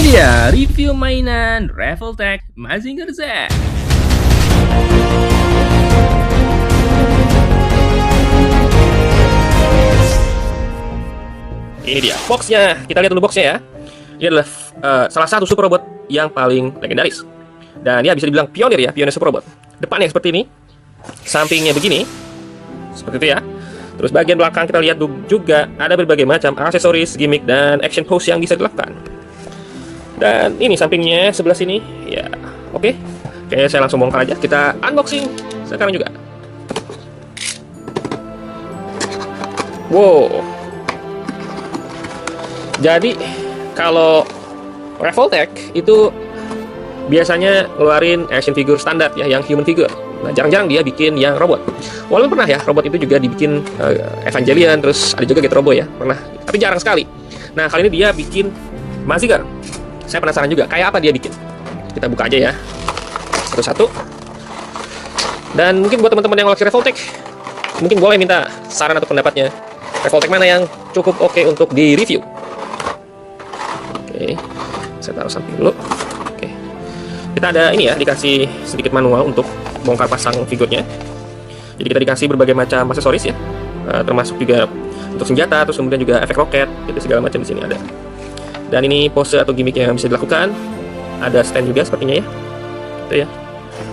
dia review mainan Revoltech Mazinger Z. Ini dia boxnya. Kita lihat dulu boxnya ya. Ini adalah salah satu super robot yang paling legendaris. Dan dia bisa dibilang pionir ya, pionir super robot. Depannya seperti ini, sampingnya begini, seperti itu ya. Terus bagian belakang kita lihat juga ada berbagai macam aksesoris, gimmick, dan action pose yang bisa dilakukan. Dan ini sampingnya sebelah sini, ya oke. Kayaknya saya langsung bongkar aja. Kita unboxing sekarang juga. Wow. Jadi kalau Revoltech itu biasanya ngeluarin action figure standar ya, yang human figure. Nah, jarang-jarang dia bikin yang robot. Walaupun pernah ya, robot itu juga dibikin Evangelion, terus ada juga Get Robo ya, pernah. Tapi jarang sekali. Nah, kali ini dia bikin Mazinger. Saya penasaran juga, kayak apa dia bikin. Kita buka aja ya, satu-satu. Dan mungkin buat teman-teman yang koleksi Revoltech, mungkin boleh minta saran atau pendapatnya. Revoltech mana yang cukup oke untuk di-review. Oke, saya taruh samping dulu. Oke, kita ada ini ya, dikasih sedikit manual untuk bongkar pasang figurnya. Jadi kita dikasih berbagai macam aksesoris ya, termasuk juga untuk senjata, terus kemudian juga efek roket, gitu segala macam di sini ada. Dan ini pose atau gimmick yang bisa dilakukan. Ada stand juga sepertinya ya, itu ya.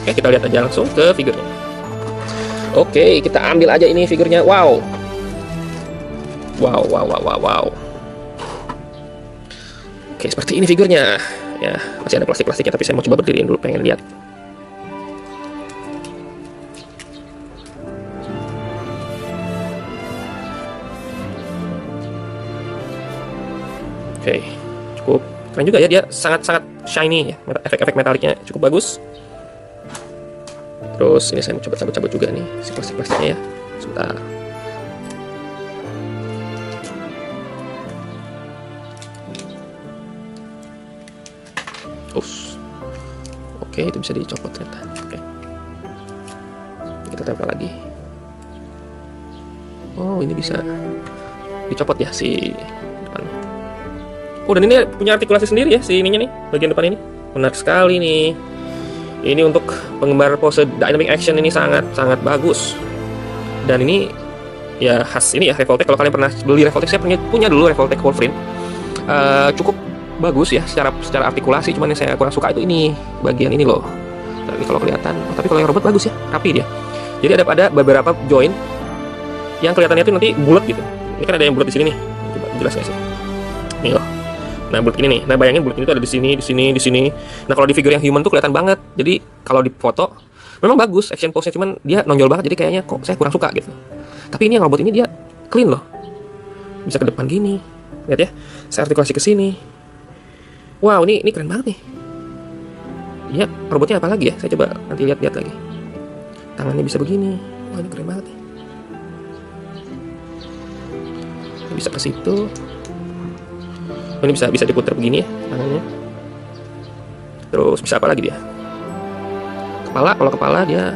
Oke, kita lihat aja langsung ke figurnya. Oke, kita ambil aja ini figurnya. Wow, wow, wow, wow, wow, wow. Oke, seperti ini figurnya. Ya, masih ada plastik-plastiknya, tapi saya mau coba berdiriin dulu, pengen lihat. Oke, cukup keren juga ya, dia sangat-sangat shiny ya, efek-efek metaliknya cukup bagus. Terus ini saya mau coba cabut-cabut juga nih si plastik-plastiknya ya. Sebentar. Oke, itu bisa dicopot ternyata. Oke, kita tempel lagi. Oh, ini bisa dicopot ya si depan. Oh, dan ini punya artikulasi sendiri ya si ininya nih, bagian depan ini. Menarik sekali nih. Ini untuk penggemar pose dynamic action ini sangat bagus. Dan ini ya khas ini ya Revoltech. Kalau kalian pernah beli Revoltech, saya punya dulu Revoltech Wolverine. Cukup bagus ya secara artikulasi, cuman yang saya kurang suka itu ini bagian ini loh. Tapi kalau kelihatan, tapi kalau yang robot bagus ya, rapi dia. Jadi ada beberapa join yang kelihatannya itu nanti bulat gitu. Ini kan ada yang bulat di sini nih. Coba jelas nggak sih? Nih loh. Nah, bulat ini nih. Nah, bayangin bulat itu ada di sini, di sini, di sini. Nah, kalau di figure yang human tuh kelihatan banget. Jadi kalau di foto memang bagus action pose-nya, cuman dia nonjol banget. Jadi kayaknya kok saya kurang suka gitu. Tapi ini yang robot ini dia clean loh. Bisa ke depan gini. Lihat ya. Saya artikulasi ke sini. Wow, ini keren banget nih. Iya, robotnya apa lagi ya? Saya coba nanti lihat lagi. Tangannya bisa begini. Wah, ini keren banget nih. Bisa ke situ. Ini bisa diputar begini ya tangannya. Terus bisa apa lagi dia? Kepala, kalau kepala dia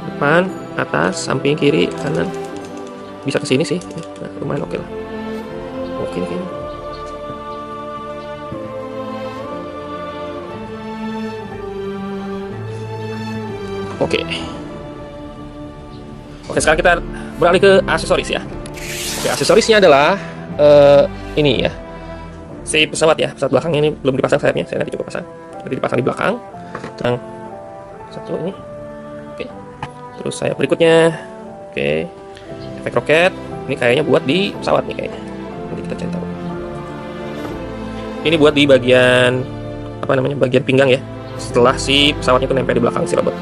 depan, atas, samping, kiri, kanan. Bisa ke sini sih. Nah, lumayan oke lah. Oke nih kayaknya. Oke, sekarang kita beralih ke aksesoris ya. Oke, aksesorisnya adalah ini ya, si pesawat ya, pesawat belakangnya ini belum dipasang sayapnya, saya nanti coba pasang. Nanti dipasang di belakang. Yang satu ini. Oke. Terus sayap berikutnya. Oke. Efek roket. Ini kayaknya buat di pesawat nih kayaknya. Nanti kita cari tahu. Ini buat di bagian apa namanya? Bagian pinggang ya. Setelah si pesawatnya itu nempel di belakang si robot.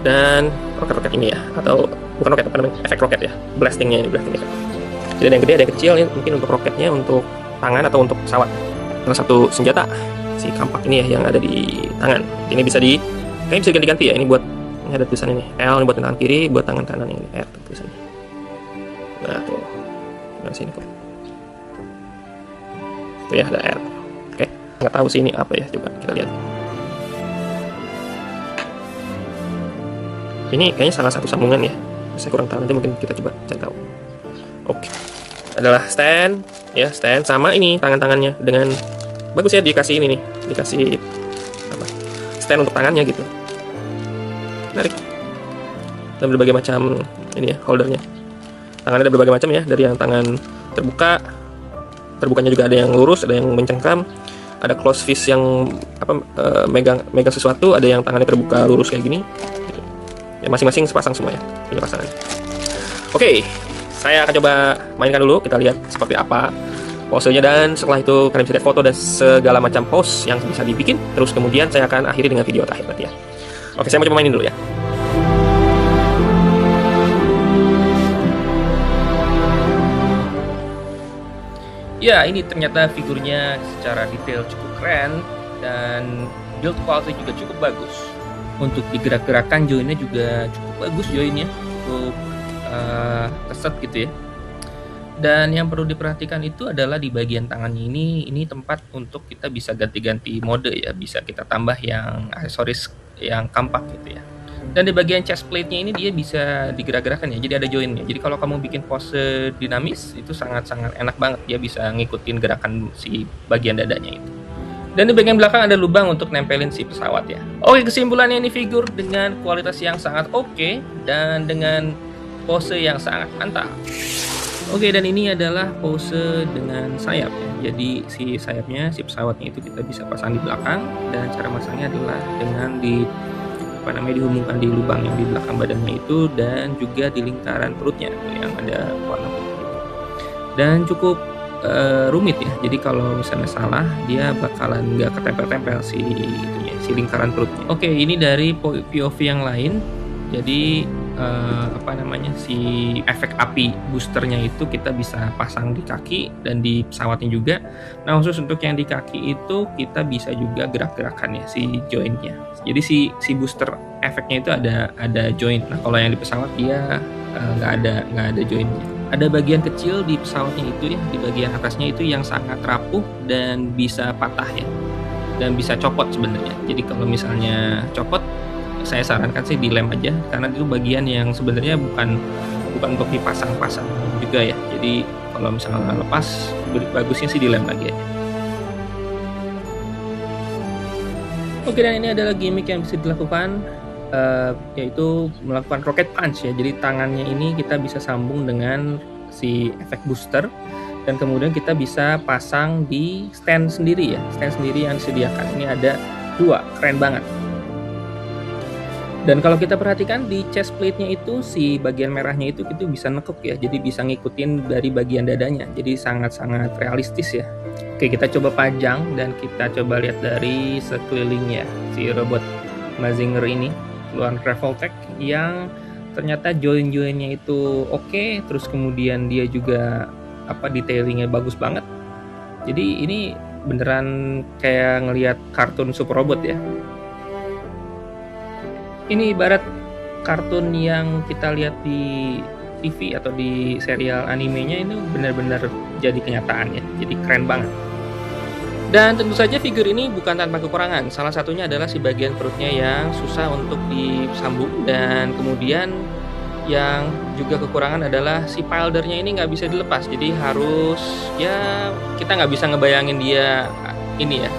Dan roket-roket ini ya, atau bukan roket, apa namanya, efek roket ya, blastingnya ini, blasting effect. Jadi ada yang gede, ada yang kecil ya, mungkin untuk roketnya, untuk tangan atau untuk pesawat. Salah satu senjata si kampak ini ya yang ada di tangan. Ini bisa kayaknya bisa ganti-ganti ya. Ini buat, ini ada tulisan ini L, ini buat tangan kiri, buat tangan kanan yang ini R tulisannya. Nah tuh, nah sini kok. Tuh ya ada R. Oke, nggak tahu sih ini apa ya, coba kita lihat. Ini kayaknya salah satu sambungan ya. Saya kurang tahu, nanti mungkin kita coba cari tahu. Oke. Adalah stand ya, stand sama ini tangan-tangannya dengan bagus ya, dikasih ini nih, dikasih apa, stand untuk tangannya gitu, menarik. Dan berbagai macam ini ya holdernya, tangannya ada berbagai macam ya, dari yang tangan terbuka, terbukanya juga ada yang lurus, ada yang mencengkram, ada close fist yang apa, megang sesuatu, ada yang tangannya terbuka lurus kayak gini gitu. Ya masing-masing sepasang semua ya, punya pasangan. Oke, saya akan coba mainkan dulu, kita lihat seperti apa posenya, dan setelah itu kalian bisa lihat foto dan segala macam pose yang bisa dibikin. Terus kemudian saya akan akhiri dengan video terakhir nanti ya. Oke, saya mau coba mainin dulu ya. Ya, ini ternyata figurnya secara detail cukup keren dan build quality juga cukup bagus. Untuk digerak-gerakan joinnya juga cukup bagus, joinnya cukup keset gitu ya. Dan yang perlu diperhatikan itu adalah di bagian tangannya ini tempat untuk kita bisa ganti-ganti mode ya, bisa kita tambah yang aksesoris yang kampak gitu ya. Dan di bagian chest plate-nya ini dia bisa digerak-gerakan ya, jadi ada joinnya. Jadi kalau kamu bikin pose dinamis itu sangat-sangat enak banget, dia bisa ngikutin gerakan si bagian dadanya itu. Dan di bagian belakang ada lubang untuk nempelin si pesawat ya. Oke, kesimpulannya ini figur dengan kualitas yang sangat oke dan dengan pose yang sangat mantap. Oke, dan ini adalah pose dengan sayap ya. Jadi si sayapnya, si pesawatnya itu kita bisa pasang di belakang, dan cara masangnya adalah dengan dihubungkan di lubang yang di belakang badannya itu, dan juga di lingkaran perutnya yang ada warna putih itu. Dan cukup rumit ya. Jadi kalau misalnya salah, dia bakalan nggak ketempel-tempel si lingkaran perutnya. Oke, ini dari POV yang lain. Jadi si efek api boosternya itu kita bisa pasang di kaki dan di pesawatnya juga. Nah, khusus untuk yang di kaki itu kita bisa juga gerak-gerakan ya si jointnya. Jadi si booster efeknya itu ada joint. Nah, kalau yang di pesawat dia nggak ada jointnya. Ada bagian kecil di pesawatnya itu ya, di bagian atasnya itu yang sangat rapuh dan bisa patah ya, dan bisa copot sebenarnya. Jadi kalau misalnya copot, saya sarankan sih dilem aja, karena itu bagian yang sebenarnya bukan untuk dipasang-pasang juga ya. Jadi kalau misalnya lepas, bagusnya sih dilem lagi aja. Oke, dan ini adalah gimmick yang bisa dilakukan, yaitu melakukan rocket punch ya. Jadi tangannya ini kita bisa sambung dengan si efek booster, dan kemudian kita bisa pasang di stand sendiri ya, stand sendiri yang disediakan. Ini ada 2, keren banget. Dan kalau kita perhatikan di chest plate-nya itu, si bagian merahnya itu bisa nekuk ya, jadi bisa ngikutin dari bagian dadanya, jadi sangat-sangat realistis ya. Oke, kita coba pajang dan kita coba lihat dari sekelilingnya si robot Mazinger ini, keluaran Graveltech, yang ternyata join-joinnya itu oke, terus kemudian dia juga detailingnya bagus banget. Jadi ini beneran kayak ngelihat kartun Super Robot ya. Ini ibarat kartun yang kita lihat di TV atau di serial animenya, ini benar-benar jadi kenyataan ya. Jadi keren banget. Dan tentu saja figur ini bukan tanpa kekurangan. Salah satunya adalah si bagian perutnya yang susah untuk disambung, dan kemudian yang juga kekurangan adalah si pildernya ini nggak bisa dilepas. Jadi harus ya, kita nggak bisa ngebayangin dia ini ya,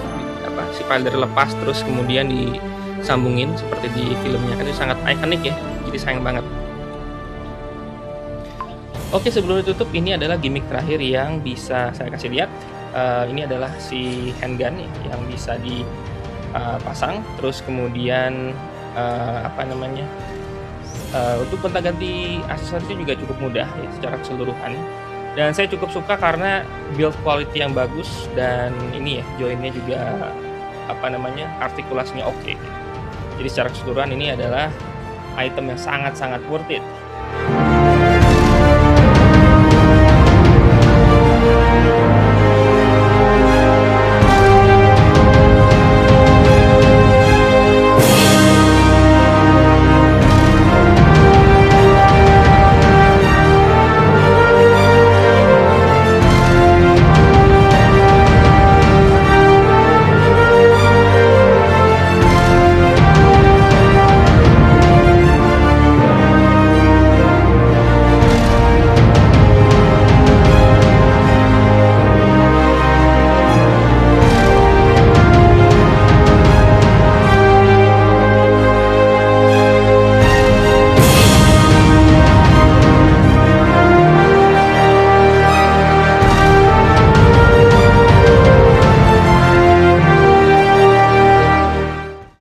si pilder lepas terus kemudian disambungin seperti di filmnya, kan itu sangat ikonik ya, jadi sayang banget. Oke, sebelum ditutup, ini adalah gimmick terakhir yang bisa saya kasih lihat. Ini adalah si handgun yang bisa dipasang, terus kemudian untuk gonta-ganti aksesorisnya juga cukup mudah ya secara keseluruhan. Dan saya cukup suka karena build quality yang bagus, dan ini ya joinnya juga artikulasinya oke. Jadi secara keseluruhan ini adalah item yang sangat-sangat worth it.